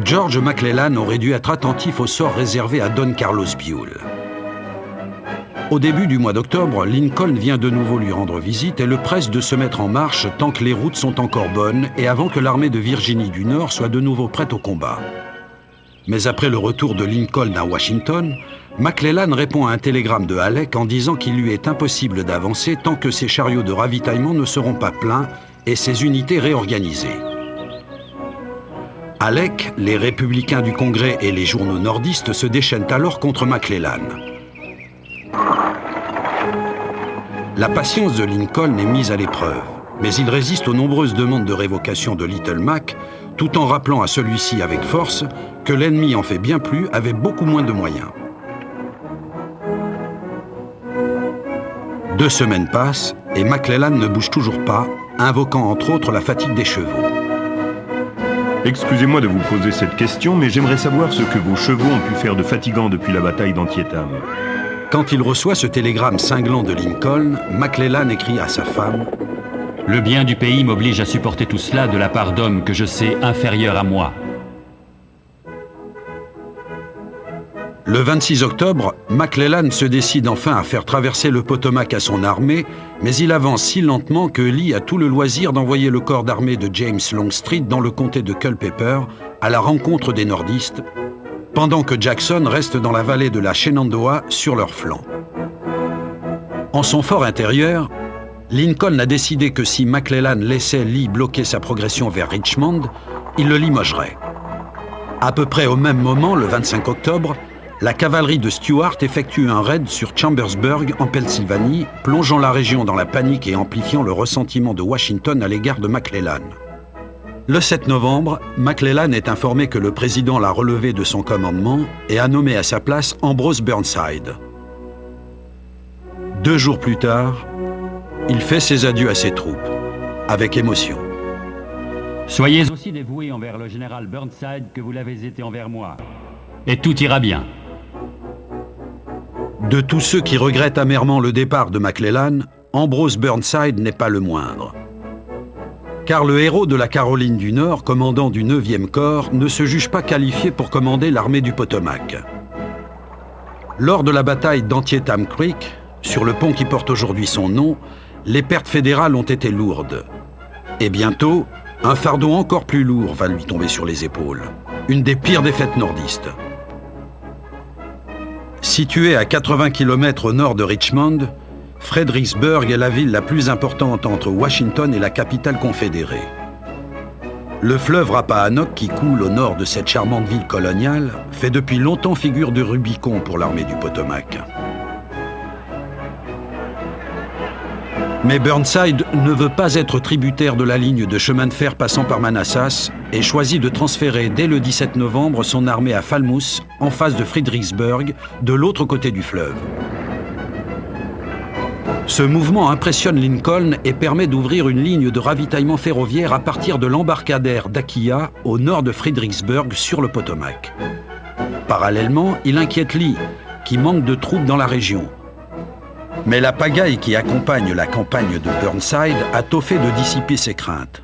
George McClellan aurait dû être attentif au sort réservé à Don Carlos Buell. Au début du mois d'octobre, Lincoln vient de nouveau lui rendre visite et le presse de se mettre en marche tant que les routes sont encore bonnes et avant que l'armée de Virginie du Nord soit de nouveau prête au combat. Mais après le retour de Lincoln à Washington, McClellan répond à un télégramme de Halleck en disant qu'il lui est impossible d'avancer tant que ses chariots de ravitaillement ne seront pas pleins et ses unités réorganisées. Halleck, les républicains du Congrès et les journaux nordistes se déchaînent alors contre McClellan. La patience de Lincoln est mise à l'épreuve, mais il résiste aux nombreuses demandes de révocation de Little Mac, tout en rappelant à celui-ci avec force que l'ennemi en fait bien plus avec beaucoup moins de moyens. 2 semaines passent et McClellan ne bouge toujours pas, invoquant entre autres la fatigue des chevaux. Excusez-moi de vous poser cette question, mais j'aimerais savoir ce que vos chevaux ont pu faire de fatigant depuis la bataille d'Antietam. Quand il reçoit ce télégramme cinglant de Lincoln, McClellan écrit à sa femme « Le bien du pays m'oblige à supporter tout cela de la part d'hommes que je sais inférieurs à moi. » Le 26 octobre, McClellan se décide enfin à faire traverser le Potomac à son armée, mais il avance si lentement que Lee a tout le loisir d'envoyer le corps d'armée de James Longstreet dans le comté de Culpeper à la rencontre des nordistes, pendant que Jackson reste dans la vallée de la Shenandoah sur leur flanc. En son fort intérieur, Lincoln a décidé que si McClellan laissait Lee bloquer sa progression vers Richmond, il le limogerait. À peu près au même moment, le 25 octobre, la cavalerie de Stuart effectue un raid sur Chambersburg en Pennsylvanie, plongeant la région dans la panique et amplifiant le ressentiment de Washington à l'égard de McClellan. Le 7 novembre, McClellan est informé que le président l'a relevé de son commandement et a nommé à sa place Ambrose Burnside. 2 jours plus tard, il fait ses adieux à ses troupes, avec émotion. Soyez aussi dévoués envers le général Burnside que vous l'avez été envers moi, et tout ira bien. De tous ceux qui regrettent amèrement le départ de McClellan, Ambrose Burnside n'est pas le moindre. Car le héros de la Caroline du Nord, commandant du 9e corps, ne se juge pas qualifié pour commander l'armée du Potomac. Lors de la bataille d'Antietam Creek, sur le pont qui porte aujourd'hui son nom, les pertes fédérales ont été lourdes. Et bientôt, un fardeau encore plus lourd va lui tomber sur les épaules. Une des pires défaites nordistes. Située à 80 km au nord de Richmond, Fredericksburg est la ville la plus importante entre Washington et la capitale confédérée. Le fleuve Rappahannock, qui coule au nord de cette charmante ville coloniale, fait depuis longtemps figure de Rubicon pour l'armée du Potomac. Mais Burnside ne veut pas être tributaire de la ligne de chemin de fer passant par Manassas et choisit de transférer dès le 17 novembre son armée à Falmouth, en face de Fredericksburg, de l'autre côté du fleuve. Ce mouvement impressionne Lincoln et permet d'ouvrir une ligne de ravitaillement ferroviaire à partir de l'embarcadère d'Aquila, au nord de Fredericksburg, sur le Potomac. Parallèlement, il inquiète Lee, qui manque de troupes dans la région. Mais la pagaille qui accompagne la campagne de Burnside a tôt fait de dissiper ses craintes.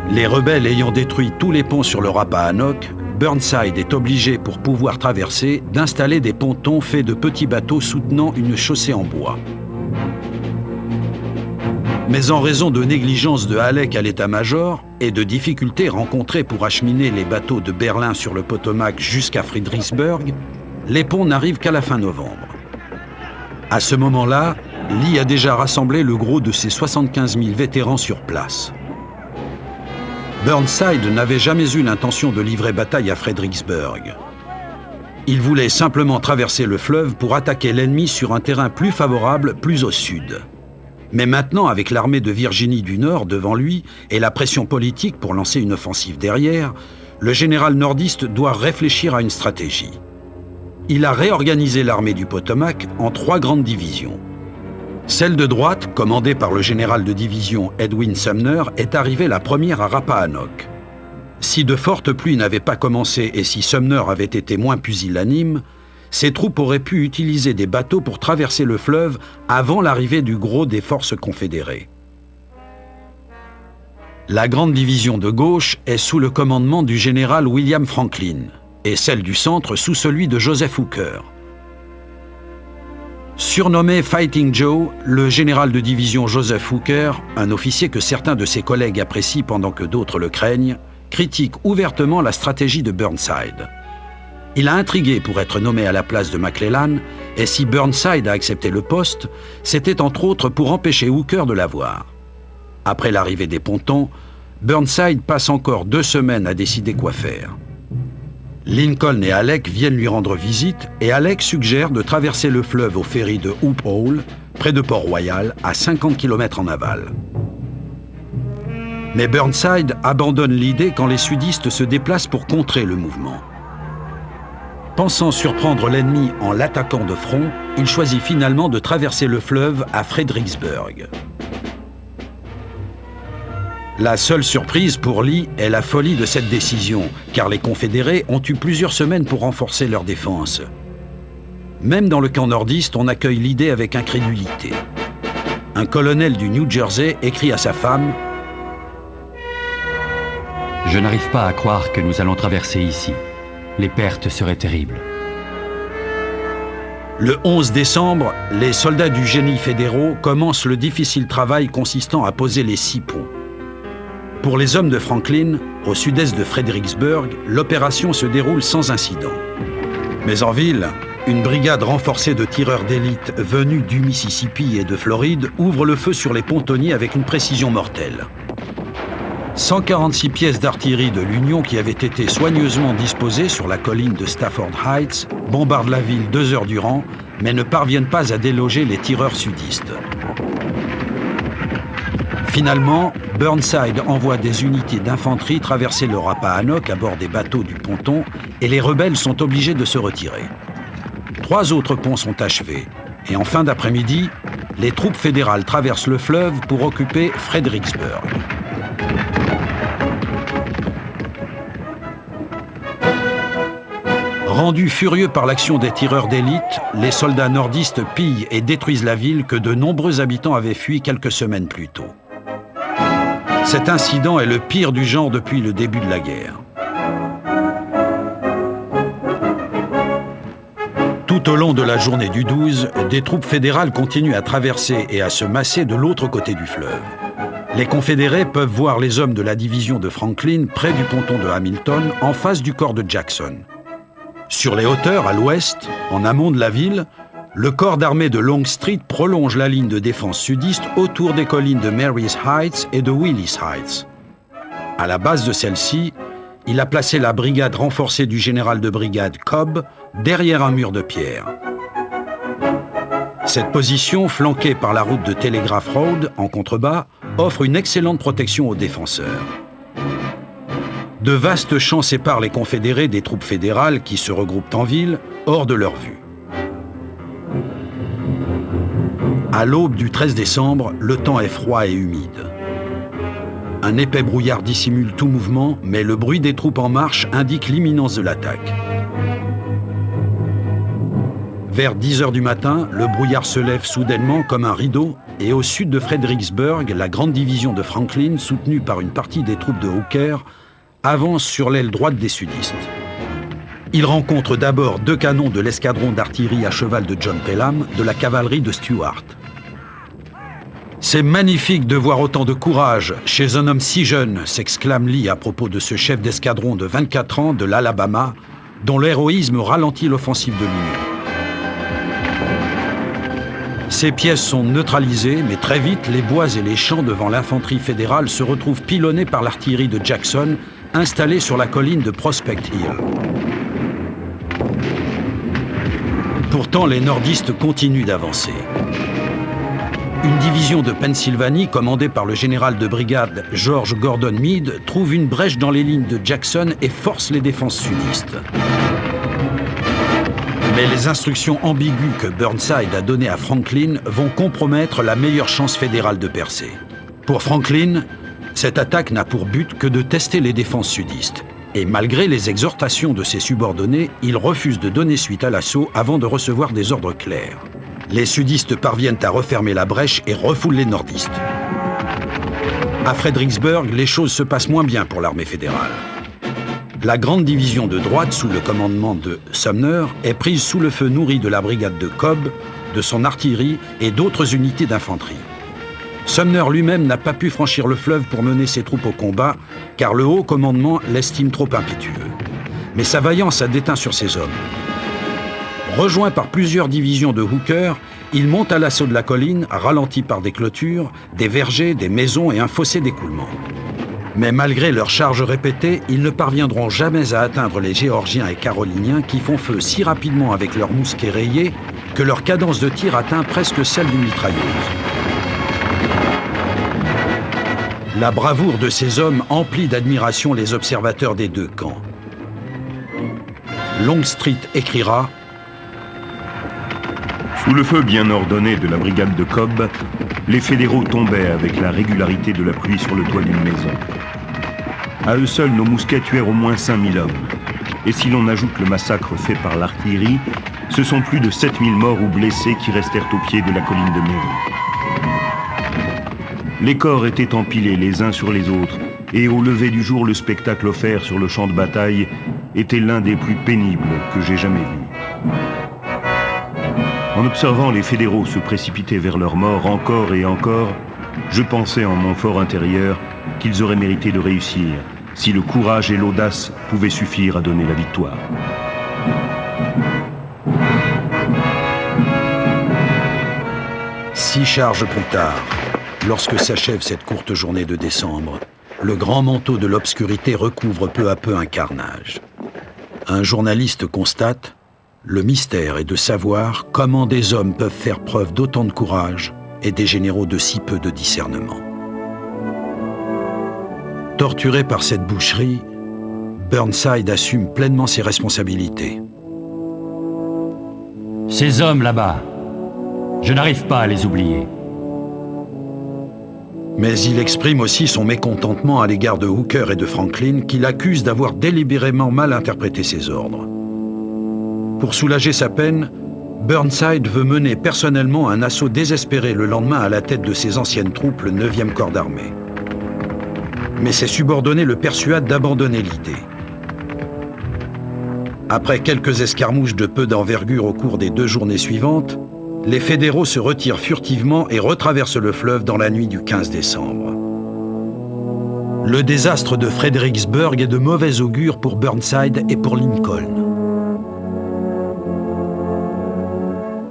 Les rebelles ayant détruit tous les ponts sur le Rappahannock, Burnside est obligé, pour pouvoir traverser, d'installer des pontons faits de petits bateaux soutenant une chaussée en bois. Mais en raison de négligence de Halleck à l'état-major et de difficultés rencontrées pour acheminer les bateaux de Berlin sur le Potomac jusqu'à Fredericksburg, les ponts n'arrivent qu'à la fin novembre. À ce moment-là, Lee a déjà rassemblé le gros de ses 75 000 vétérans sur place. Burnside n'avait jamais eu l'intention de livrer bataille à Fredericksburg. Il voulait simplement traverser le fleuve pour attaquer l'ennemi sur un terrain plus favorable, plus au sud. Mais maintenant, avec l'armée de Virginie du Nord devant lui et la pression politique pour lancer une offensive derrière, le général nordiste doit réfléchir à une stratégie. Il a réorganisé l'armée du Potomac en 3 grandes divisions. Celle de droite, commandée par le général de division Edwin Sumner, est arrivée la première à Rappahannock. Si de fortes pluies n'avaient pas commencé et si Sumner avait été moins pusillanime, ses troupes auraient pu utiliser des bateaux pour traverser le fleuve avant l'arrivée du gros des forces confédérées. La grande division de gauche est sous le commandement du général William Franklin et celle du centre sous celui de Joseph Hooker. Surnommé Fighting Joe, le général de division Joseph Hooker, un officier que certains de ses collègues apprécient pendant que d'autres le craignent, critique ouvertement la stratégie de Burnside. Il a intrigué pour être nommé à la place de McClellan, et si Burnside a accepté le poste, c'était entre autres pour empêcher Hooker de l'avoir. Après l'arrivée des pontons, Burnside passe encore 2 semaines à décider quoi faire. Lincoln et Halleck viennent lui rendre visite et Halleck suggère de traverser le fleuve au ferry de Hoop Hole, près de Port-Royal, à 50 km en aval. Mais Burnside abandonne l'idée quand les sudistes se déplacent pour contrer le mouvement. Pensant surprendre l'ennemi en l'attaquant de front, il choisit finalement de traverser le fleuve à Fredericksburg. La seule surprise pour Lee est la folie de cette décision, car les Confédérés ont eu plusieurs semaines pour renforcer leur défense. Même dans le camp nordiste, on accueille l'idée avec incrédulité. Un colonel du New Jersey écrit à sa femme « Je n'arrive pas à croire que nous allons traverser ici. Les pertes seraient terribles. » Le 11 décembre, les soldats du génie fédéraux commencent le difficile travail consistant à poser les 6 ponts. Pour les hommes de Franklin, au sud-est de Fredericksburg, l'opération se déroule sans incident. Mais en ville, une brigade renforcée de tireurs d'élite venus du Mississippi et de Floride ouvre le feu sur les pontonniers avec une précision mortelle. 146 pièces d'artillerie de l'Union qui avaient été soigneusement disposées sur la colline de Stafford Heights bombardent la ville 2 heures durant, mais ne parviennent pas à déloger les tireurs sudistes. Finalement, Burnside envoie des unités d'infanterie traverser le Rappahannock à bord des bateaux du ponton et les rebelles sont obligés de se retirer. 3 autres ponts sont achevés et en fin d'après-midi, les troupes fédérales traversent le fleuve pour occuper Fredericksburg. Rendus furieux par l'action des tireurs d'élite, les soldats nordistes pillent et détruisent la ville que de nombreux habitants avaient fui quelques semaines plus tôt. Cet incident est le pire du genre depuis le début de la guerre. Tout au long de la journée du 12, des troupes fédérales continuent à traverser et à se masser de l'autre côté du fleuve. Les Confédérés peuvent voir les hommes de la division de Franklin près du ponton de Hamilton, en face du corps de Jackson. Sur les hauteurs, à l'ouest, en amont de la ville, le corps d'armée de Longstreet prolonge la ligne de défense sudiste autour des collines de Mary's Heights et de Willis Heights. À la base de celle-ci, il a placé la brigade renforcée du général de brigade Cobb derrière un mur de pierre. Cette position, flanquée par la route de Telegraph Road en contrebas, offre une excellente protection aux défenseurs. De vastes champs séparent les Confédérés des troupes fédérales qui se regroupent en ville, hors de leur vue. À l'aube du 13 décembre, le temps est froid et humide. Un épais brouillard dissimule tout mouvement, mais le bruit des troupes en marche indique l'imminence de l'attaque. Vers 10 heures du matin, le brouillard se lève soudainement comme un rideau et au sud de Fredericksburg, la grande division de Franklin, soutenue par une partie des troupes de Hooker, avance sur l'aile droite des sudistes. Il rencontre d'abord 2 canons de l'escadron d'artillerie à cheval de John Pelham, de la cavalerie de Stuart. C'est magnifique de voir autant de courage chez un homme si jeune, s'exclame Lee à propos de ce chef d'escadron de 24 ans de l'Alabama, dont l'héroïsme ralentit l'offensive de l'Union. Ces pièces sont neutralisées, mais très vite, les bois et les champs devant l'infanterie fédérale se retrouvent pilonnés par l'artillerie de Jackson, installée sur la colline de Prospect Hill. Pourtant, les nordistes continuent d'avancer. Une division de Pennsylvanie, commandée par le général de brigade George Gordon Meade, trouve une brèche dans les lignes de Jackson et force les défenses sudistes. Mais les instructions ambiguës que Burnside a données à Franklin vont compromettre la meilleure chance fédérale de percer. Pour Franklin, cette attaque n'a pour but que de tester les défenses sudistes. Et malgré les exhortations de ses subordonnés, il refuse de donner suite à l'assaut avant de recevoir des ordres clairs. Les sudistes parviennent à refermer la brèche et refoulent les nordistes. À Fredericksburg, les choses se passent moins bien pour l'armée fédérale. La grande division de droite, sous le commandement de Sumner, est prise sous le feu nourri de la brigade de Cobb, de son artillerie et d'autres unités d'infanterie. Sumner lui-même n'a pas pu franchir le fleuve pour mener ses troupes au combat, car le haut commandement l'estime trop impétueux. Mais sa vaillance a déteint sur ses hommes. Rejoint par plusieurs divisions de Hooker, il monte à l'assaut de la colline, ralenti par des clôtures, des vergers, des maisons et un fossé d'écoulement. Mais malgré leurs charges répétées, ils ne parviendront jamais à atteindre les Géorgiens et Caroliniens qui font feu si rapidement avec leurs mousquets rayés que leur cadence de tir atteint presque celle d'une mitrailleuse. La bravoure de ces hommes emplit d'admiration les observateurs des deux camps. Longstreet écrira « Sous le feu bien ordonné de la brigade de Cobb, les fédéraux tombaient avec la régularité de la pluie sur le toit d'une maison. À eux seuls, nos mousquets tuèrent au moins 5000 hommes. Et si l'on ajoute le massacre fait par l'artillerie, ce sont plus de 7000 morts ou blessés qui restèrent au pied de la colline de Mary. Les corps étaient empilés les uns sur les autres, et au lever du jour, le spectacle offert sur le champ de bataille était l'un des plus pénibles que j'ai jamais vus. En observant les fédéraux se précipiter vers leur mort encore et encore, je pensais en mon fort intérieur qu'ils auraient mérité de réussir, si le courage et l'audace pouvaient suffire à donner la victoire. Six charges plus tard, lorsque s'achève cette courte journée de décembre, le grand manteau de l'obscurité recouvre peu à peu un carnage. Un journaliste constate: le mystère est de savoir comment des hommes peuvent faire preuve d'autant de courage et des généraux de si peu de discernement. Torturé par cette boucherie, Burnside assume pleinement ses responsabilités. Ces hommes là-bas, je n'arrive pas à les oublier. Mais il exprime aussi son mécontentement à l'égard de Hooker et de Franklin, qu'il accuse d'avoir délibérément mal interprété ses ordres. Pour soulager sa peine, Burnside veut mener personnellement un assaut désespéré le lendemain à la tête de ses anciennes troupes, le 9e corps d'armée. Mais ses subordonnés le persuadent d'abandonner l'idée. Après quelques escarmouches de peu d'envergure au cours des 2 journées suivantes, les fédéraux se retirent furtivement et retraversent le fleuve dans la nuit du 15 décembre. Le désastre de Fredericksburg est de mauvais augure pour Burnside et pour Lincoln.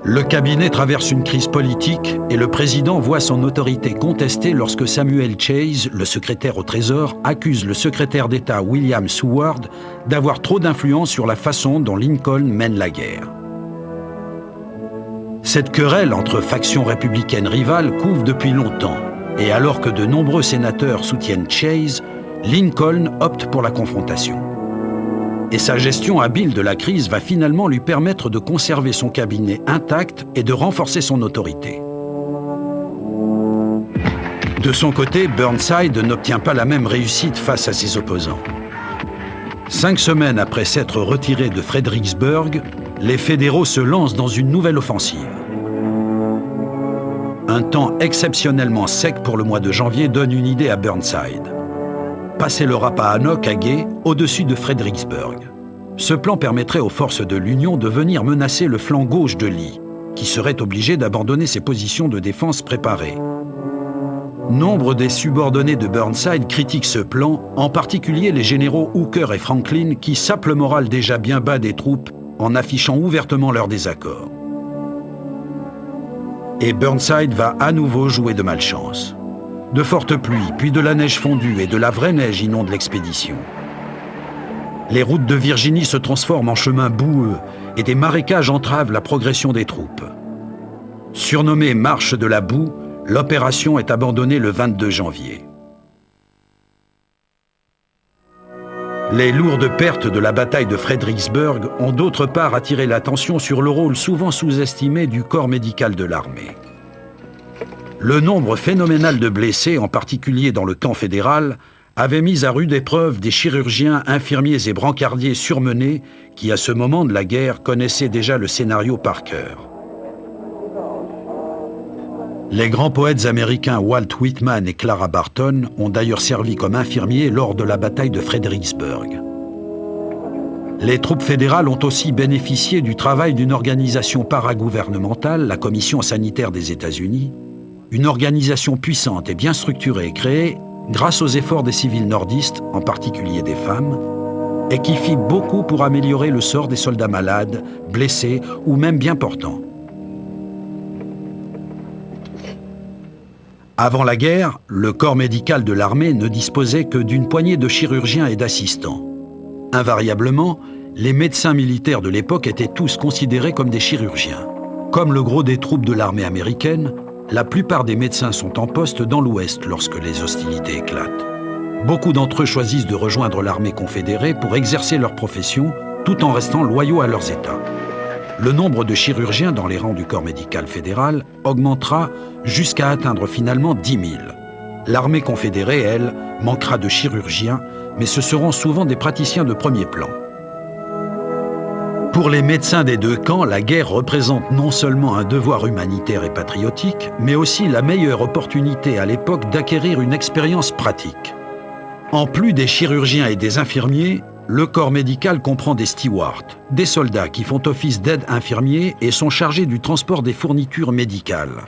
Le cabinet traverse une crise politique et le président voit son autorité contestée lorsque Samuel Chase, le secrétaire au Trésor, accuse le secrétaire d'État William Seward d'avoir trop d'influence sur la façon dont Lincoln mène la guerre. Cette querelle entre factions républicaines rivales couve depuis longtemps, et alors que de nombreux sénateurs soutiennent Chase, Lincoln opte pour la confrontation. Et sa gestion habile de la crise va finalement lui permettre de conserver son cabinet intact et de renforcer son autorité. De son côté, Burnside n'obtient pas la même réussite face à ses opposants. 5 semaines après s'être retirés de Fredericksburg, les fédéraux se lancent dans une nouvelle offensive. Un temps exceptionnellement sec pour le mois de janvier donne une idée à Burnside. Passer le Rappahannock à Gay, au-dessus de Fredericksburg. Ce plan permettrait aux forces de l'Union de venir menacer le flanc gauche de Lee, qui serait obligé d'abandonner ses positions de défense préparées. Nombre des subordonnés de Burnside critiquent ce plan, en particulier les généraux Hooker et Franklin, qui sapent le moral déjà bien bas des troupes en affichant ouvertement leur désaccord. Et Burnside va à nouveau jouer de malchance. De fortes pluies, puis de la neige fondue et de la vraie neige inondent l'expédition. Les routes de Virginie se transforment en chemins boueux et des marécages entravent la progression des troupes. Surnommée Marche de la boue, l'opération est abandonnée le 22 janvier. Les lourdes pertes de la bataille de Fredericksburg ont d'autre part attiré l'attention sur le rôle souvent sous-estimé du corps médical de l'armée. Le nombre phénoménal de blessés, en particulier dans le camp fédéral, avait mis à rude épreuve des chirurgiens, infirmiers et brancardiers surmenés qui, à ce moment de la guerre, connaissaient déjà le scénario par cœur. Les grands poètes américains Walt Whitman et Clara Barton ont d'ailleurs servi comme infirmiers lors de la bataille de Fredericksburg. Les troupes fédérales ont aussi bénéficié du travail d'une organisation paragouvernementale, la Commission sanitaire des États-Unis, une organisation puissante et bien structurée créée grâce aux efforts des civils nordistes, en particulier des femmes, et qui fit beaucoup pour améliorer le sort des soldats malades, blessés ou même bien portants. Avant la guerre, le corps médical de l'armée ne disposait que d'une poignée de chirurgiens et d'assistants. Invariablement, les médecins militaires de l'époque étaient tous considérés comme des chirurgiens. Comme le gros des troupes de l'armée américaine, la plupart des médecins sont en poste dans l'Ouest lorsque les hostilités éclatent. Beaucoup d'entre eux choisissent de rejoindre l'armée confédérée pour exercer leur profession tout en restant loyaux à leurs États. Le nombre de chirurgiens dans les rangs du corps médical fédéral augmentera jusqu'à atteindre finalement 10 000. L'armée confédérée, elle, manquera de chirurgiens, mais ce seront souvent des praticiens de premier plan. Pour les médecins des deux camps, la guerre représente non seulement un devoir humanitaire et patriotique, mais aussi la meilleure opportunité à l'époque d'acquérir une expérience pratique. En plus des chirurgiens et des infirmiers, le corps médical comprend des stewards, des soldats qui font office d'aide infirmiers et sont chargés du transport des fournitures médicales.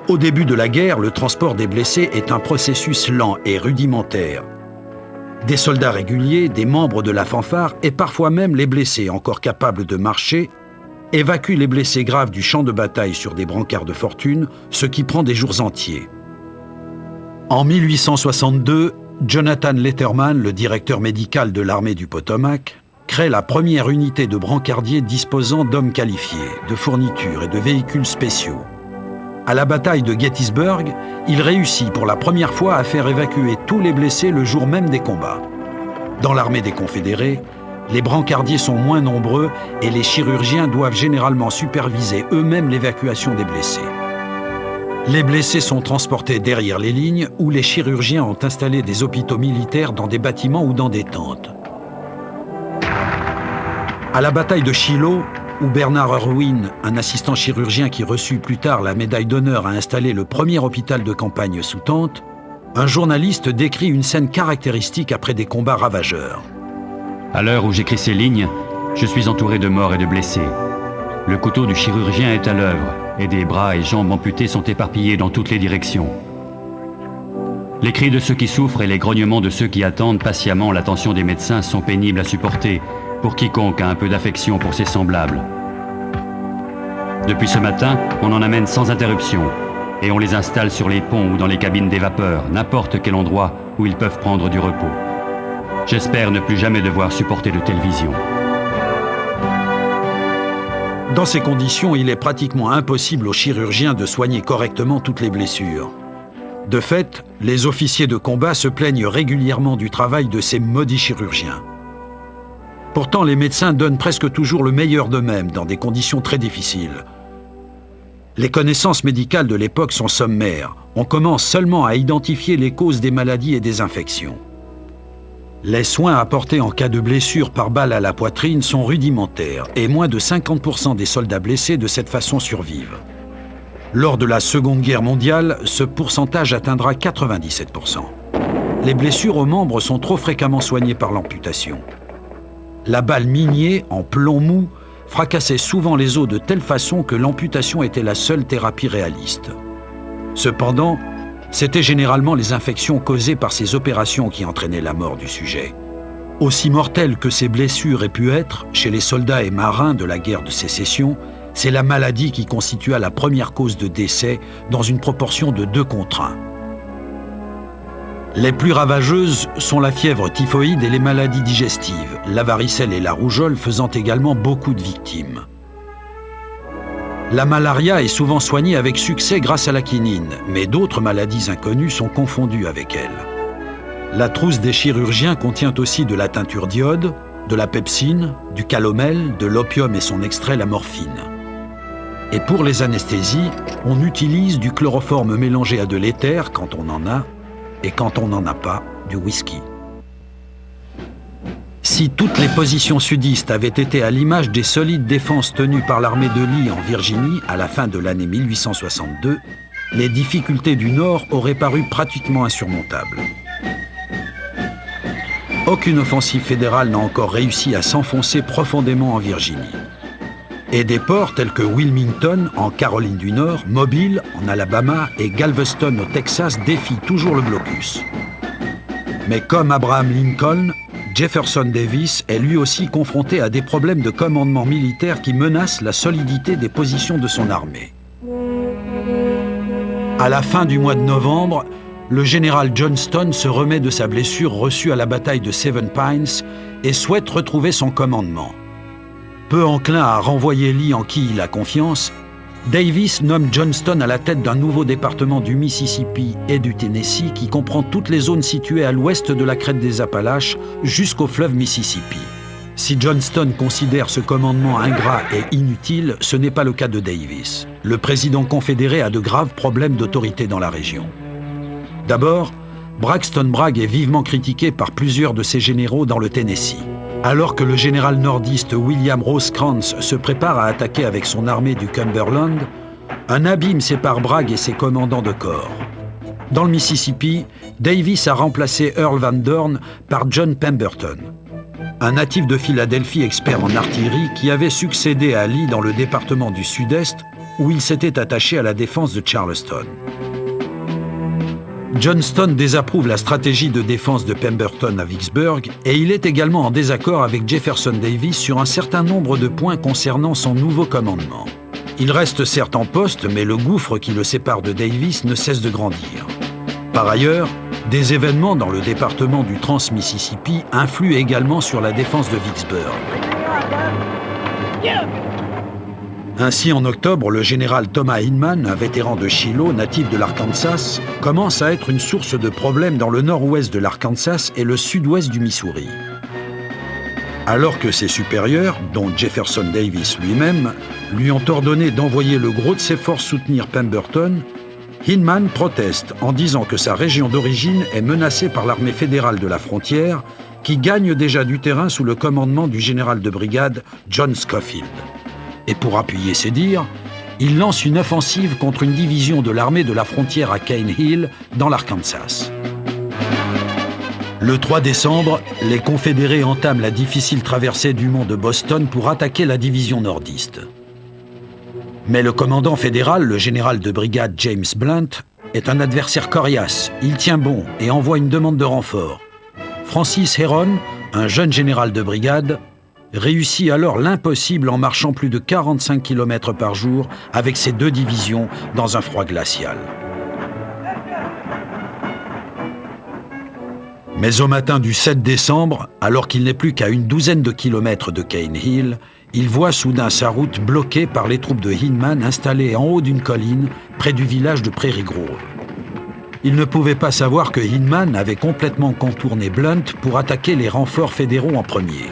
Au début de la guerre, le transport des blessés est un processus lent et rudimentaire. Des soldats réguliers, des membres de la fanfare et parfois même les blessés encore capables de marcher évacuent les blessés graves du champ de bataille sur des brancards de fortune, ce qui prend des jours entiers. En 1862, Jonathan Letterman, le directeur médical de l'armée du Potomac, crée la première unité de brancardiers disposant d'hommes qualifiés, de fournitures et de véhicules spéciaux. À la bataille de Gettysburg, il réussit pour la première fois à faire évacuer tous les blessés le jour même des combats. Dans l'armée des Confédérés, les brancardiers sont moins nombreux et les chirurgiens doivent généralement superviser eux-mêmes l'évacuation des blessés. Les blessés sont transportés derrière les lignes où les chirurgiens ont installé des hôpitaux militaires dans des bâtiments ou dans des tentes. À la bataille de Shiloh, où Bernard Irwin, un assistant chirurgien qui reçut plus tard la médaille d'honneur, a installé le premier hôpital de campagne sous tente, un journaliste décrit une scène caractéristique après des combats ravageurs. À l'heure où j'écris ces lignes, je suis entouré de morts et de blessés. Le couteau du chirurgien est à l'œuvre et des bras et jambes amputés sont éparpillés dans toutes les directions. Les cris de ceux qui souffrent et les grognements de ceux qui attendent patiemment l'attention des médecins sont pénibles à supporter pour quiconque a un peu d'affection pour ses semblables. Depuis ce matin, on en amène sans interruption et on les installe sur les ponts ou dans les cabines des vapeurs, n'importe quel endroit où ils peuvent prendre du repos. J'espère ne plus jamais devoir supporter de telles visions. Dans ces conditions, il est pratiquement impossible aux chirurgiens de soigner correctement toutes les blessures. De fait, les officiers de combat se plaignent régulièrement du travail de ces maudits chirurgiens. Pourtant, les médecins donnent presque toujours le meilleur d'eux-mêmes dans des conditions très difficiles. Les connaissances médicales de l'époque sont sommaires. On commence seulement à identifier les causes des maladies et des infections. Les soins apportés en cas de blessure par balle à la poitrine sont rudimentaires et moins de 50% des soldats blessés de cette façon survivent. Lors de la Seconde Guerre mondiale, ce pourcentage atteindra 97%. Les blessures aux membres sont trop fréquemment soignées par l'amputation. La balle minier, en plomb mou, fracassait souvent les os de telle façon que l'amputation était la seule thérapie réaliste. Cependant, c'était généralement les infections causées par ces opérations qui entraînaient la mort du sujet. Aussi mortelles que ces blessures aient pu être, chez les soldats et marins de la guerre de Sécession, c'est la maladie qui constitua la première cause de décès dans une proportion de 2 contre 1. Les plus ravageuses sont la fièvre typhoïde et les maladies digestives, la varicelle et la rougeole faisant également beaucoup de victimes. La malaria est souvent soignée avec succès grâce à la quinine, mais d'autres maladies inconnues sont confondues avec elle. La trousse des chirurgiens contient aussi de la teinture d'iode, de la pepsine, du calomel, de l'opium et son extrait, la morphine. Et pour les anesthésies, on utilise du chloroforme mélangé à de l'éther quand on en a, et quand on n'en a pas, du whisky. Si toutes les positions sudistes avaient été à l'image des solides défenses tenues par l'armée de Lee en Virginie à la fin de l'année 1862, les difficultés du Nord auraient paru pratiquement insurmontables. Aucune offensive fédérale n'a encore réussi à s'enfoncer profondément en Virginie. Et des ports tels que Wilmington, en Caroline du Nord, Mobile, en Alabama, et Galveston, au Texas, défient toujours le blocus. Mais comme Abraham Lincoln, Jefferson Davis est lui aussi confronté à des problèmes de commandement militaire qui menacent la solidité des positions de son armée. À la fin du mois de novembre, le général Johnston se remet de sa blessure reçue à la bataille de Seven Pines et souhaite retrouver son commandement. Peu enclin à renvoyer Lee en qui il a confiance, Davis nomme Johnston à la tête d'un nouveau département du Mississippi et du Tennessee qui comprend toutes les zones situées à l'ouest de la crête des Appalaches jusqu'au fleuve Mississippi. Si Johnston considère ce commandement ingrat et inutile, ce n'est pas le cas de Davis. Le président confédéré a de graves problèmes d'autorité dans la région. D'abord, Braxton Bragg est vivement critiqué par plusieurs de ses généraux dans le Tennessee. Alors que le général nordiste William Rosecrans se prépare à attaquer avec son armée du Cumberland, un abîme sépare Bragg et ses commandants de corps. Dans le Mississippi, Davis a remplacé Earl Van Dorn par John Pemberton, un natif de Philadelphie expert en artillerie qui avait succédé à Lee dans le département du Sud-Est où il s'était attaché à la défense de Charleston. Johnston désapprouve la stratégie de défense de Pemberton à Vicksburg et il est également en désaccord avec Jefferson Davis sur un certain nombre de points concernant son nouveau commandement. Il reste certes en poste, mais le gouffre qui le sépare de Davis ne cesse de grandir. Par ailleurs, des événements dans le département du Trans-Mississippi influent également sur la défense de Vicksburg. Ainsi, en octobre, le général Thomas Hindman, un vétéran de Shiloh, natif de l'Arkansas, commence à être une source de problèmes dans le nord-ouest de l'Arkansas et le sud-ouest du Missouri. Alors que ses supérieurs, dont Jefferson Davis lui-même, lui ont ordonné d'envoyer le gros de ses forces soutenir Pemberton, Hindman proteste en disant que sa région d'origine est menacée par l'armée fédérale de la frontière, qui gagne déjà du terrain sous le commandement du général de brigade John Schofield. Et pour appuyer ses dires, il lance une offensive contre une division de l'armée de la frontière à Cane Hill, dans l'Arkansas. Le 3 décembre, les Confédérés entament la difficile traversée du mont de Boston pour attaquer la division nordiste. Mais le commandant fédéral, le général de brigade James Blunt, est un adversaire coriace. Il tient bon et envoie une demande de renfort. Francis Herron, un jeune général de brigade, réussit alors l'impossible en marchant plus de 45 km par jour avec ses 2 divisions dans un froid glacial. Mais au matin du 7 décembre, alors qu'il n'est plus qu'à une douzaine de kilomètres de Cane Hill, il voit soudain sa route bloquée par les troupes de Hindman installées en haut d'une colline près du village de Prairie Grove. Il ne pouvait pas savoir que Hindman avait complètement contourné Blunt pour attaquer les renforts fédéraux en premier.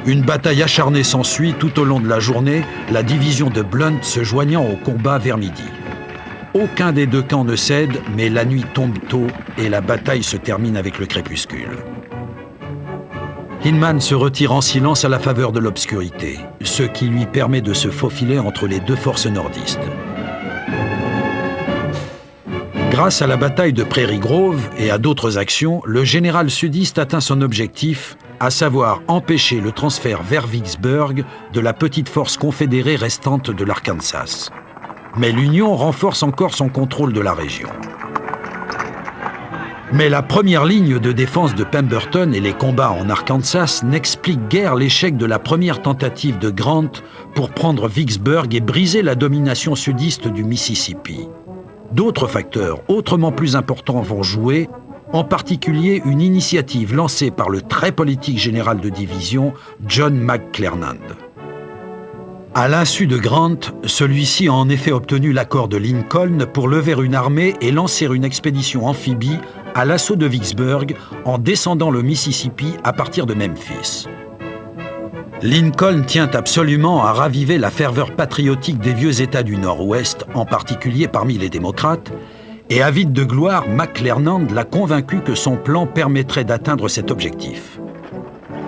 Une bataille acharnée s'ensuit tout au long de la journée, la division de Blunt se joignant au combat vers midi. Aucun des 2 camps ne cède, mais la nuit tombe tôt et la bataille se termine avec le crépuscule. Hindman se retire en silence à la faveur de l'obscurité, ce qui lui permet de se faufiler entre les 2 forces nordistes. Grâce à la bataille de Prairie Grove et à d'autres actions, le général sudiste atteint son objectif, à savoir empêcher le transfert vers Vicksburg de la petite force confédérée restante de l'Arkansas. Mais l'Union renforce encore son contrôle de la région. Mais la première ligne de défense de Pemberton et les combats en Arkansas n'expliquent guère l'échec de la première tentative de Grant pour prendre Vicksburg et briser la domination sudiste du Mississippi. D'autres facteurs, autrement plus importants, vont jouer, en particulier une initiative lancée par le très politique général de division John McClernand. À l'insu de Grant, celui-ci a en effet obtenu l'accord de Lincoln pour lever une armée et lancer une expédition amphibie à l'assaut de Vicksburg en descendant le Mississippi à partir de Memphis. Lincoln tient absolument à raviver la ferveur patriotique des vieux États du Nord-Ouest, en particulier parmi les démocrates, et avide de gloire, McClernand l'a convaincu que son plan permettrait d'atteindre cet objectif.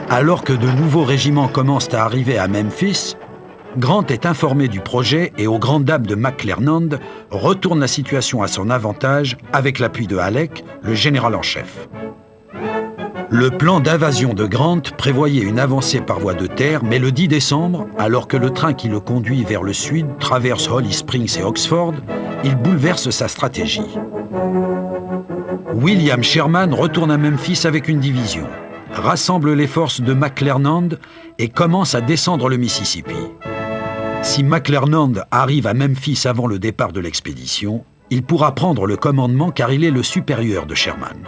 Alors que de nouveaux régiments commencent à arriver à Memphis, Grant est informé du projet et, aux grandes dames de McClernand, retourne la situation à son avantage avec l'appui de Halleck, le général en chef. Le plan d'invasion de Grant prévoyait une avancée par voie de terre, mais le 10 décembre, alors que le train qui le conduit vers le sud traverse Holly Springs et Oxford, il bouleverse sa stratégie. William Sherman retourne à Memphis avec une division, rassemble les forces de McClernand et commence à descendre le Mississippi. Si McClernand arrive à Memphis avant le départ de l'expédition, il pourra prendre le commandement car il est le supérieur de Sherman.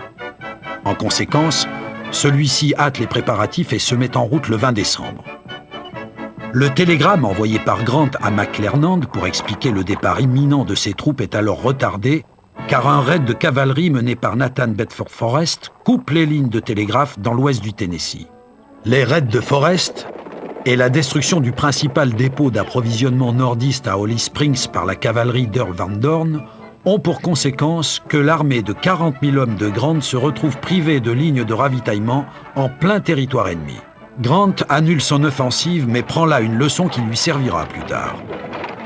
En conséquence, celui-ci hâte les préparatifs et se met en route le 20 décembre. Le télégramme envoyé par Grant à McClernand pour expliquer le départ imminent de ses troupes est alors retardé car un raid de cavalerie mené par Nathan Bedford Forrest coupe les lignes de télégraphe dans l'ouest du Tennessee. Les raids de Forrest et la destruction du principal dépôt d'approvisionnement nordiste à Holly Springs par la cavalerie d'Earl Van Dorn ont pour conséquence que l'armée de 40 000 hommes de Grant se retrouve privée de lignes de ravitaillement en plein territoire ennemi. Grant annule son offensive mais prend là une leçon qui lui servira plus tard.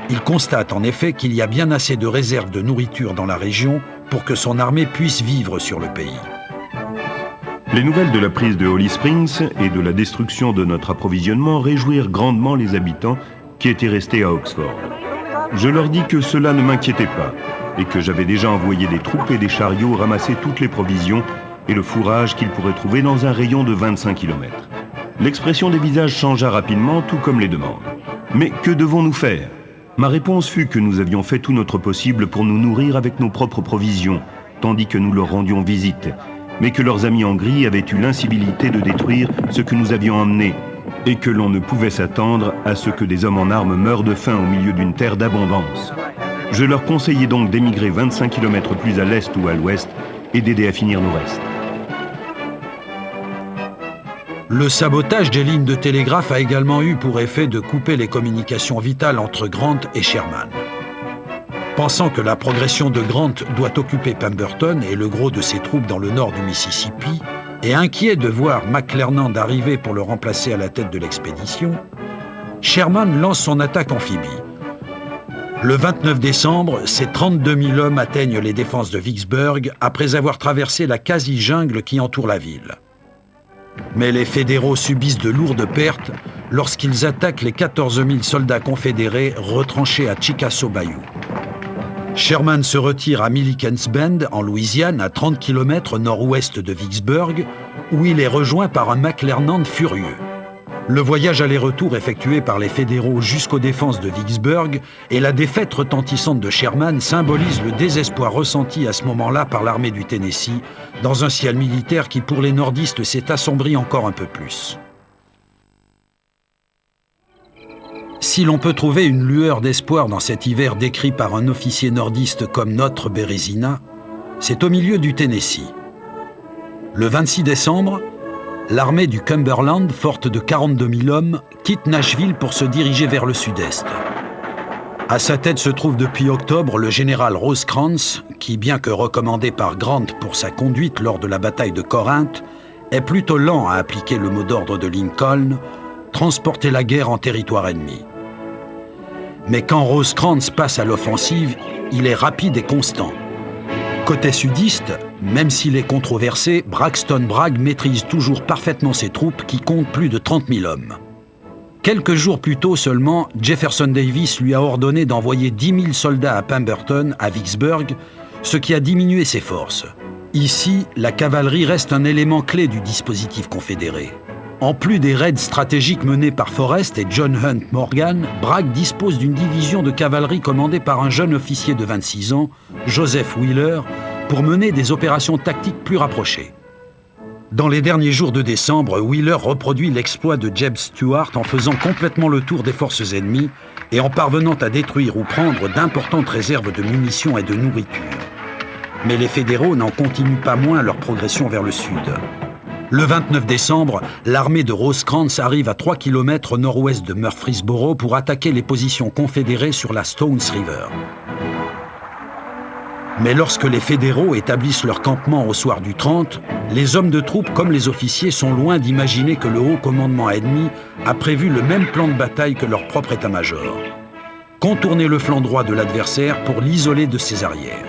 Il constate en effet qu'il y a bien assez de réserves de nourriture dans la région pour que son armée puisse vivre sur le pays. Les nouvelles de la prise de Holly Springs et de la destruction de notre approvisionnement réjouirent grandement les habitants qui étaient restés à Oxford. Je leur dis que cela ne m'inquiétait pas et que j'avais déjà envoyé des troupes et des chariots ramasser toutes les provisions et le fourrage qu'ils pourraient trouver dans un rayon de 25 km. L'expression des visages changea rapidement, tout comme les demandes. Mais que devons-nous faire ? Ma réponse fut que nous avions fait tout notre possible pour nous nourrir avec nos propres provisions, tandis que nous leur rendions visite, mais que leurs amis en gris avaient eu l'incivilité de détruire ce que nous avions emmené, et que l'on ne pouvait s'attendre à ce que des hommes en armes meurent de faim au milieu d'une terre d'abondance. Je leur conseillais donc d'émigrer 25 km plus à l'est ou à l'ouest et d'aider à finir nos restes. Le sabotage des lignes de télégraphe a également eu pour effet de couper les communications vitales entre Grant et Sherman. Pensant que la progression de Grant doit occuper Pemberton et le gros de ses troupes dans le nord du Mississippi, et inquiet de voir McClernand arriver pour le remplacer à la tête de l'expédition, Sherman lance son attaque amphibie. Le 29 décembre, ses 32 000 hommes atteignent les défenses de Vicksburg après avoir traversé la quasi-jungle qui entoure la ville. Mais les fédéraux subissent de lourdes pertes lorsqu'ils attaquent les 14 000 soldats confédérés retranchés à Chickasaw Bayou. Sherman se retire à Milliken's Bend, en Louisiane, à 30 km nord-ouest de Vicksburg, où il est rejoint par un McClernand furieux. Le voyage aller-retour effectué par les fédéraux jusqu'aux défenses de Vicksburg et la défaite retentissante de Sherman symbolisent le désespoir ressenti à ce moment-là par l'armée du Tennessee, dans un ciel militaire qui, pour les nordistes, s'est assombri encore un peu plus. Si l'on peut trouver une lueur d'espoir dans cet hiver décrit par un officier nordiste comme notre Bérésina, c'est au milieu du Tennessee. Le 26 décembre, l'armée du Cumberland, forte de 42 000 hommes, quitte Nashville pour se diriger vers le sud-est. À sa tête se trouve depuis octobre le général Rosecrans, qui, bien que recommandé par Grant pour sa conduite lors de la bataille de Corinth, est plutôt lent à appliquer le mot d'ordre de Lincoln, transporter la guerre en territoire ennemi. Mais quand Rosecrans passe à l'offensive, il est rapide et constant. Côté sudiste, même s'il est controversé, Braxton Bragg maîtrise toujours parfaitement ses troupes qui comptent plus de 30 000 hommes. Quelques jours plus tôt seulement, Jefferson Davis lui a ordonné d'envoyer 10 000 soldats à Pemberton, à Vicksburg, ce qui a diminué ses forces. Ici, la cavalerie reste un élément clé du dispositif confédéré. En plus des raids stratégiques menés par Forrest et John Hunt Morgan, Bragg dispose d'une division de cavalerie commandée par un jeune officier de 26 ans, Joseph Wheeler, pour mener des opérations tactiques plus rapprochées. Dans les derniers jours de décembre, Wheeler reproduit l'exploit de Jeb Stuart en faisant complètement le tour des forces ennemies et en parvenant à détruire ou prendre d'importantes réserves de munitions et de nourriture. Mais les fédéraux n'en continuent pas moins leur progression vers le sud. Le 29 décembre, l'armée de Rosecrans arrive à 3 km au nord-ouest de Murfreesboro pour attaquer les positions confédérées sur la Stones River. Mais lorsque les fédéraux établissent leur campement au soir du 30, les hommes de troupe comme les officiers sont loin d'imaginer que le haut commandement ennemi a prévu le même plan de bataille que leur propre état-major. Contourner le flanc droit de l'adversaire pour l'isoler de ses arrières.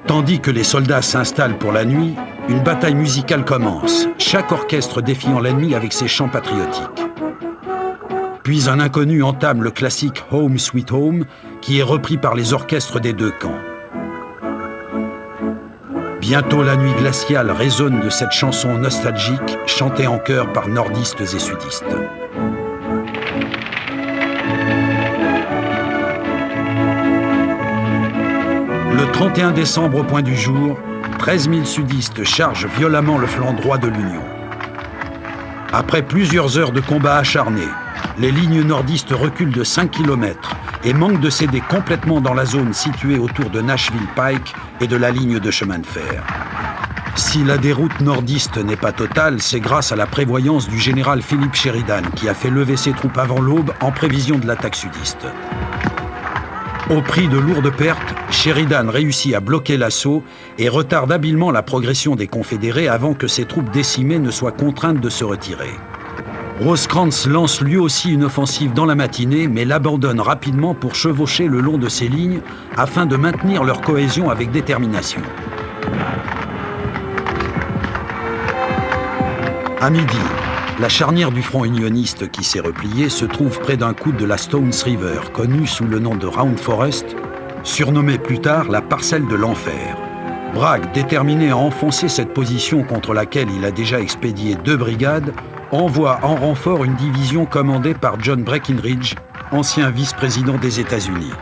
Tandis que les soldats s'installent pour la nuit, une bataille musicale commence, chaque orchestre défiant l'ennemi avec ses chants patriotiques. Puis un inconnu entame le classique « Home Sweet Home » qui est repris par les orchestres des deux camps. Bientôt la nuit glaciale résonne de cette chanson nostalgique chantée en chœur par nordistes et sudistes. Le 31 décembre au point du jour, 13 000 sudistes chargent violemment le flanc droit de l'Union. Après plusieurs heures de combats acharnés, les lignes nordistes reculent de 5 km et manquent de céder complètement dans la zone située autour de Nashville Pike et de la ligne de chemin de fer. Si la déroute nordiste n'est pas totale, c'est grâce à la prévoyance du général Philip Sheridan qui a fait lever ses troupes avant l'aube en prévision de l'attaque sudiste. Au prix de lourdes pertes, Sheridan réussit à bloquer l'assaut et retarde habilement la progression des Confédérés avant que ses troupes décimées ne soient contraintes de se retirer. Rosecrans lance lui aussi une offensive dans la matinée, mais l'abandonne rapidement pour chevaucher le long de ses lignes afin de maintenir leur cohésion avec détermination. À midi, la charnière du front unioniste qui s'est repliée se trouve près d'un coude de la Stones River, connue sous le nom de Round Forest, surnommée plus tard la parcelle de l'enfer. Bragg, déterminé à enfoncer cette position contre laquelle il a déjà expédié 2 brigades, envoie en renfort une division commandée par John Breckinridge, ancien vice-président des États-Unis.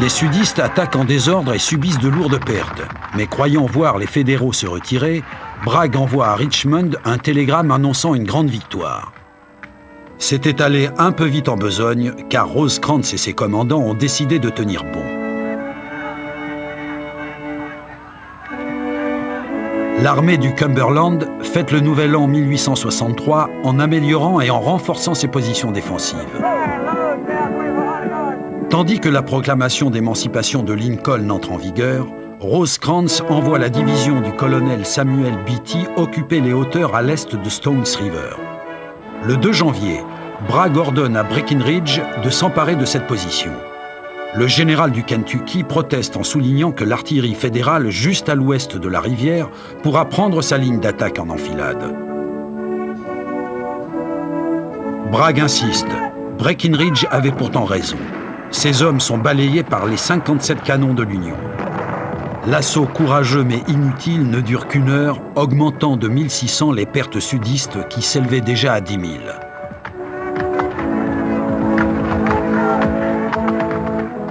Les sudistes attaquent en désordre et subissent de lourdes pertes, mais croyant voir les fédéraux se retirer, Bragg envoie à Richmond un télégramme annonçant une grande victoire. C'était allé un peu vite en besogne, car Rosecrans et ses commandants ont décidé de tenir bon. L'armée du Cumberland fête le nouvel an 1863 en améliorant et en renforçant ses positions défensives. Tandis que la proclamation d'émancipation de Lincoln entre en vigueur, Rosecrans envoie la division du colonel Samuel Beatty occuper les hauteurs à l'est de Stones River. Le 2 janvier, Bragg ordonne à Breckinridge de s'emparer de cette position. Le général du Kentucky proteste en soulignant que l'artillerie fédérale juste à l'ouest de la rivière pourra prendre sa ligne d'attaque en enfilade. Bragg insiste. Breckinridge avait pourtant raison. Ses hommes sont balayés par les 57 canons de l'Union. L'assaut courageux mais inutile ne dure qu'1 heure, augmentant de 1600 les pertes sudistes qui s'élevaient déjà à 10 000.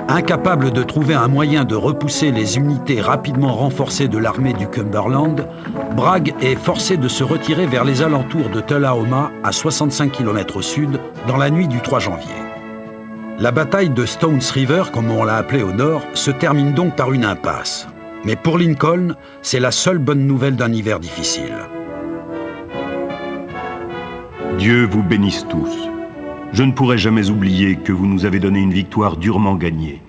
Incapable de trouver un moyen de repousser les unités rapidement renforcées de l'armée du Cumberland, Bragg est forcé de se retirer vers les alentours de Tullahoma, à 65 km au sud, dans la nuit du 3 janvier. La bataille de Stones River, comme on l'a appelée au nord, se termine donc par une impasse. Mais pour Lincoln, c'est la seule bonne nouvelle d'un hiver difficile. Dieu vous bénisse tous. Je ne pourrai jamais oublier que vous nous avez donné une victoire durement gagnée,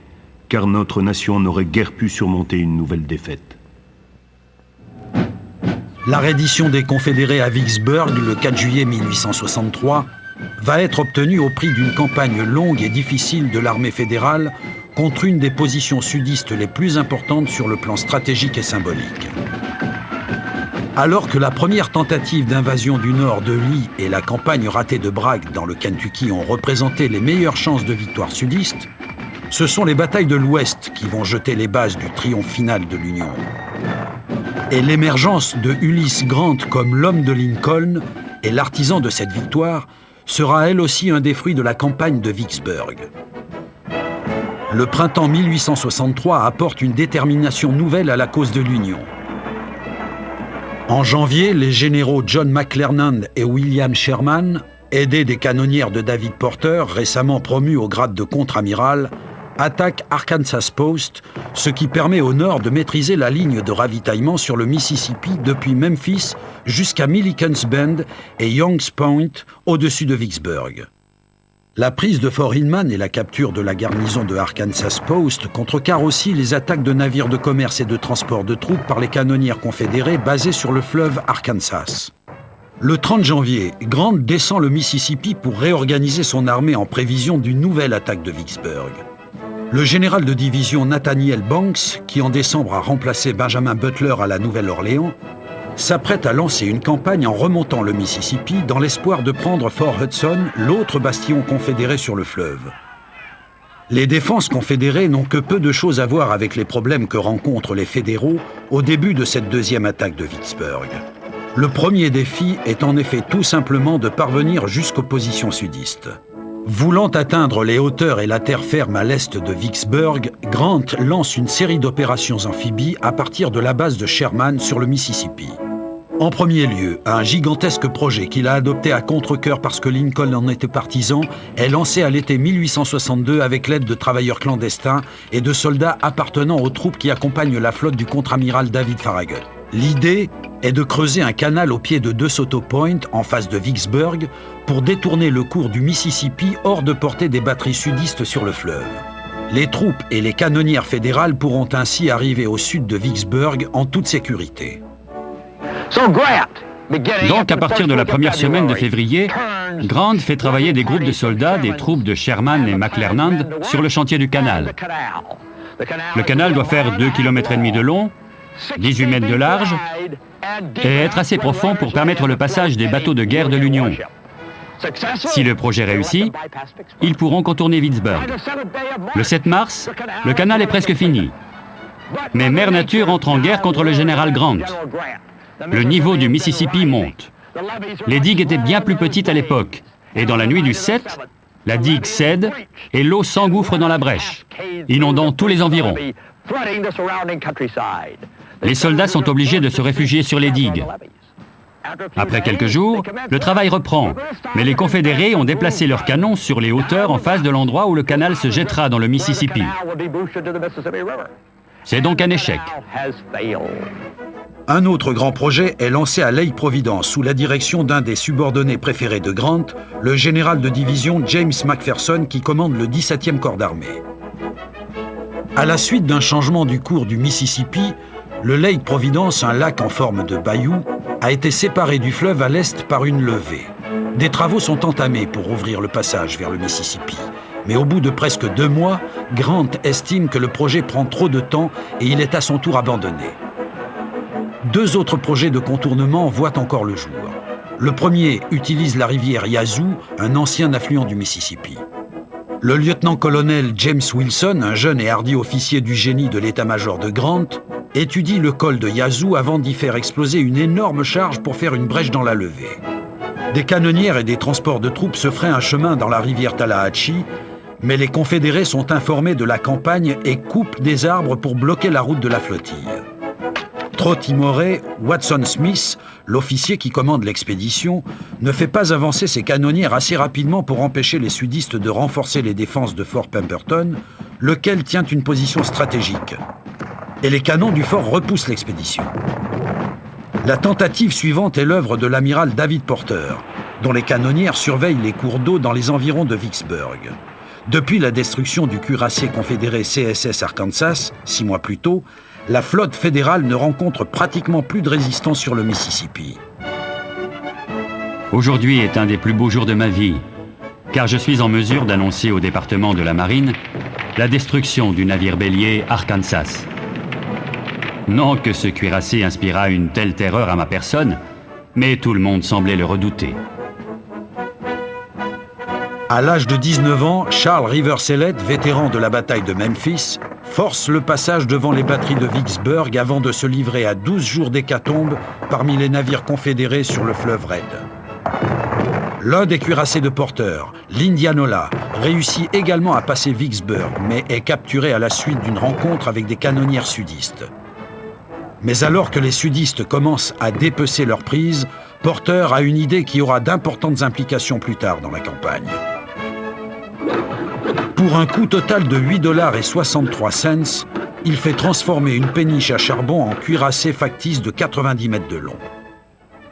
car notre nation n'aurait guère pu surmonter une nouvelle défaite. La reddition des Confédérés à Vicksburg, le 4 juillet 1863, va être obtenue au prix d'une campagne longue et difficile de l'armée fédérale contre une des positions sudistes les plus importantes sur le plan stratégique et symbolique. Alors que la première tentative d'invasion du nord de Lee et la campagne ratée de Bragg dans le Kentucky ont représenté les meilleures chances de victoire sudiste, ce sont les batailles de l'Ouest qui vont jeter les bases du triomphe final de l'Union. Et l'émergence de Ulysses Grant comme l'homme de Lincoln et l'artisan de cette victoire sera elle aussi un des fruits de la campagne de Vicksburg. Le printemps 1863 apporte une détermination nouvelle à la cause de l'Union. En janvier, les généraux John McClernand et William Sherman, aidés des canonnières de David Porter, récemment promu au grade de contre-amiral, attaquent Arkansas Post, ce qui permet au nord de maîtriser la ligne de ravitaillement sur le Mississippi depuis Memphis jusqu'à Milliken's Bend et Young's Point, au-dessus de Vicksburg. La prise de Fort Hillman et la capture de la garnison de Arkansas Post contrecarrent aussi les attaques de navires de commerce et de transport de troupes par les canonnières confédérées basées sur le fleuve Arkansas. Le 30 janvier, Grant descend le Mississippi pour réorganiser son armée en prévision d'une nouvelle attaque de Vicksburg. Le général de division Nathaniel Banks, qui en décembre a remplacé Benjamin Butler à la Nouvelle-Orléans, s'apprête à lancer une campagne en remontant le Mississippi dans l'espoir de prendre Fort Hudson, l'autre bastion confédéré sur le fleuve. Les défenses confédérées n'ont que peu de choses à voir avec les problèmes que rencontrent les fédéraux au début de cette deuxième attaque de Vicksburg. Le premier défi est en effet tout simplement de parvenir jusqu'aux positions sudistes. Voulant atteindre les hauteurs et la terre ferme à l'est de Vicksburg, Grant lance une série d'opérations amphibies à partir de la base de Sherman sur le Mississippi. En premier lieu, un gigantesque projet qu'il a adopté à contre-cœur parce que Lincoln en était partisan est lancé à l'été 1862 avec l'aide de travailleurs clandestins et de soldats appartenant aux troupes qui accompagnent la flotte du contre-amiral David Farragut. L'idée est de creuser un canal au pied de DeSoto Point, en face de Vicksburg, pour détourner le cours du Mississippi hors de portée des batteries sudistes sur le fleuve. Les troupes et les canonnières fédérales pourront ainsi arriver au sud de Vicksburg en toute sécurité. Donc, à partir de la première semaine de février, Grant fait travailler des groupes de soldats des troupes de Sherman et McClernand sur le chantier du canal. Le canal doit faire 2,5 km de long, 18 mètres de large et être assez profond pour permettre le passage des bateaux de guerre de l'Union. Si le projet réussit, ils pourront contourner Vicksburg. Le 7 mars, le canal est presque fini. Mais Mère Nature entre en guerre contre le général Grant. Le niveau du Mississippi monte. Les digues étaient bien plus petites à l'époque, et dans la nuit du 7, la digue cède et l'eau s'engouffre dans la brèche, inondant tous les environs. Les soldats sont obligés de se réfugier sur les digues. Après quelques jours, le travail reprend, mais les Confédérés ont déplacé leurs canons sur les hauteurs en face de l'endroit où le canal se jettera dans le Mississippi. C'est donc un échec. Un autre grand projet est lancé à Lake Providence sous la direction d'un des subordonnés préférés de Grant, le général de division James McPherson qui commande le 17e corps d'armée. À la suite d'un changement du cours du Mississippi, le Lake Providence, un lac en forme de bayou, a été séparé du fleuve à l'est par une levée. Des travaux sont entamés pour ouvrir le passage vers le Mississippi. Mais au bout de presque 2 mois, Grant estime que le projet prend trop de temps et il est à son tour abandonné. 2 autres projets de contournement voient encore le jour. Le premier utilise la rivière Yazoo, un ancien affluent du Mississippi. Le lieutenant-colonel James Wilson, un jeune et hardi officier du génie de l'état-major de Grant, étudie le col de Yazoo avant d'y faire exploser une énorme charge pour faire une brèche dans la levée. Des canonnières et des transports de troupes se feraient un chemin dans la rivière Tallahatchie, mais les Confédérés sont informés de la campagne et coupent des arbres pour bloquer la route de la flottille. Trop timoré, Watson Smith, l'officier qui commande l'expédition, ne fait pas avancer ses canonnières assez rapidement pour empêcher les sudistes de renforcer les défenses de Fort Pemberton, lequel tient une position stratégique. Et les canons du fort repoussent l'expédition. La tentative suivante est l'œuvre de l'amiral David Porter, dont les canonnières surveillent les cours d'eau dans les environs de Vicksburg. Depuis la destruction du cuirassé confédéré CSS Arkansas, 6 mois plus tôt, la flotte fédérale ne rencontre pratiquement plus de résistance sur le Mississippi. Aujourd'hui est un des plus beaux jours de ma vie, car je suis en mesure d'annoncer au département de la Marine la destruction du navire bélier Arkansas. Non que ce cuirassé inspirât une telle terreur à ma personne, mais tout le monde semblait le redouter. À l'âge de 19 ans, Charles Rivers Ellet, vétéran de la bataille de Memphis, force le passage devant les batteries de Vicksburg avant de se livrer à 12 jours d'hécatombe parmi les navires confédérés sur le fleuve Red. L'un des cuirassés de Porter, l'Indianola, réussit également à passer Vicksburg, mais est capturé à la suite d'une rencontre avec des canonnières sudistes. Mais alors que les sudistes commencent à dépecer leur prise, Porter a une idée qui aura d'importantes implications plus tard dans la campagne. Pour un coût total de $8,63, il fait transformer une péniche à charbon en cuirassé factice de 90 mètres de long.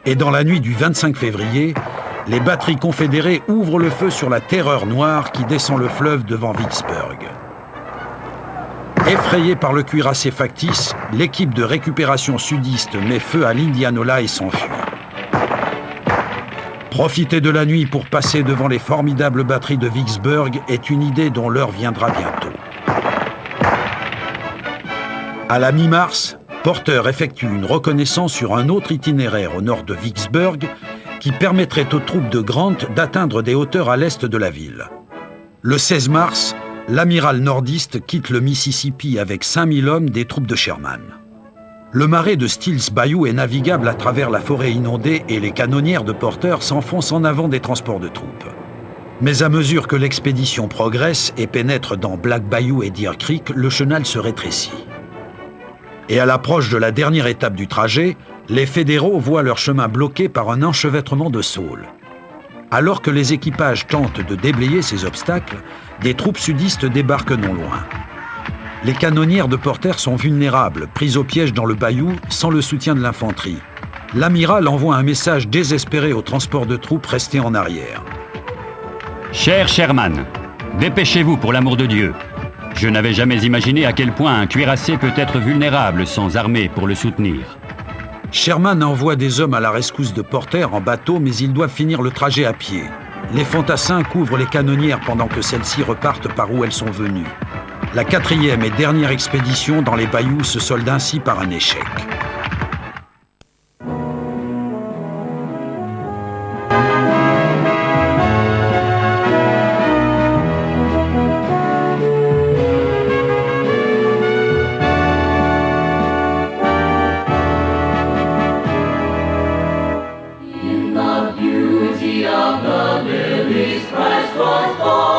Et dans la nuit du 25 février, les batteries confédérées ouvrent le feu sur la terreur noire qui descend le fleuve devant Vicksburg. Effrayée par le cuirassé factice, l'équipe de récupération sudiste met feu à l'Indianola et s'enfuit. Profiter de la nuit pour passer devant les formidables batteries de Vicksburg est une idée dont l'heure viendra bientôt. À la mi-mars, Porter effectue une reconnaissance sur un autre itinéraire au nord de Vicksburg qui permettrait aux troupes de Grant d'atteindre des hauteurs à l'est de la ville. Le 16 mars, l'amiral nordiste quitte le Mississippi avec 5000 hommes des troupes de Sherman. Le marais de Steele's Bayou est navigable à travers la forêt inondée et les canonnières de Porter s'enfoncent en avant des transports de troupes. Mais à mesure que l'expédition progresse et pénètre dans Black Bayou et Deer Creek, le chenal se rétrécit. Et à l'approche de la dernière étape du trajet, les fédéraux voient leur chemin bloqué par un enchevêtrement de saules. Alors que les équipages tentent de déblayer ces obstacles, des troupes sudistes débarquent non loin. Les canonnières de Porter sont vulnérables, prises au piège dans le bayou, sans le soutien de l'infanterie. L'amiral envoie un message désespéré aux transports de troupes restés en arrière. « Cher Sherman, dépêchez-vous pour l'amour de Dieu. Je n'avais jamais imaginé à quel point un cuirassé peut être vulnérable sans armée pour le soutenir. » Sherman envoie des hommes à la rescousse de Porter en bateau, mais ils doivent finir le trajet à pied. Les fantassins couvrent les canonnières pendant que celles-ci repartent par où elles sont venues. La 4e et dernière expédition dans les bayous se solde ainsi par un échec. In the beauty of the lilies Christ was born.